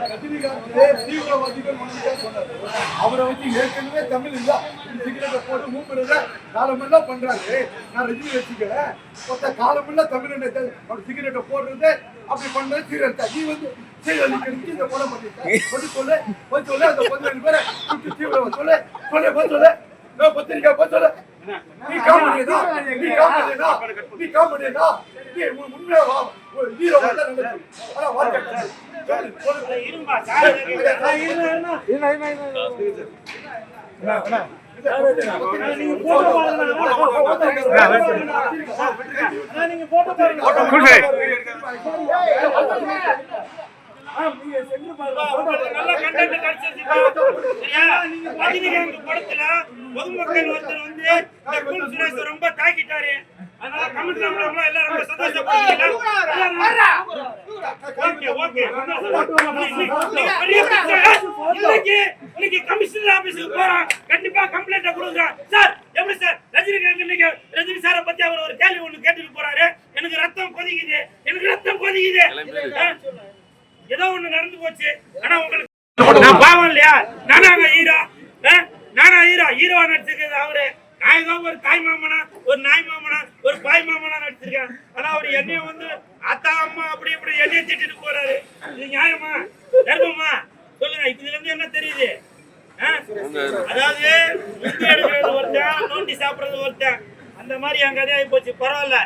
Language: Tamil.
ரஜினிகாந்த் தீவிரவாதிகள் சொன்னாரு. அவரை வச்சு ஏற்கனவே தமிழ் இல்ல சிகரெட்டை போட்டு மூம்புறத காலமெல்லாம் பண்றாரு. நான் ரஜினி வச்சுக்கிறேன் மொத்த காலமெல்லாம் தமிழ் அவர் சிகரெட்டை போடுறது அப்படி பண்றது சீரழித்தா நீ வந்து சீரழிக்கிறதுக்கு இந்த கொலை பண்ணிட்டேன் சொல்லு அந்த 15 பேரை தீவிரவாதி சொல்லு பத்திரிக்கை சொல்லு நீ காமெடியா நீ முன்னே ஹீரோ பொதுமக்கள் ஒருத்தர் வந்து ரொம்ப தாக்கிட்டாரு. அதனால கமெண்ட் எல்லாம் ரொம்ப சந்தோஷப்படுறீங்க. கமிஷனர் ஆபீஸுக்கு போறோம், கண்டிப்பா கம்ப்ளைண்ட் கொடுக்குறோம். சார் எப்படி சார் ரஜினிகாந்த் இன்னைக்கு ரஜினி சாரை பத்தி அவர் ஒரு கேள்வி ஒண்ணு கேட்டுட்டு போறாரு. எனக்கு ரத்தம் கொதிக்குது. ஏதோ ஒண்ணு நடந்து போச்சு. ஆனா உங்களுக்கு நான் பாவம் இல்லையா? ஹீரோவா நடிச்சிருக்கிறது அவரு. நான் ஏதோ ஒரு தாய் மாமனா, ஒரு நாய் மாமனா, ஒரு பாய் மாமனா நடிச்சிருக்கேன். ஆனா அவர் என்னைய வந்து அத்தா அம்மா அப்படி இப்படி என்னைய திட்டிட்டு போறாரு. இது நியாயமா தர்மமா சொல்லுங்க. இதுல இருந்து என்ன தெரியுது? அதாவது எடுக்கிறது ஒருத்தன், நோண்டி சாப்பிடுறது ஒருத்தன். அந்த மாதிரி என் கதையாகி போச்சு. பரவாயில்ல.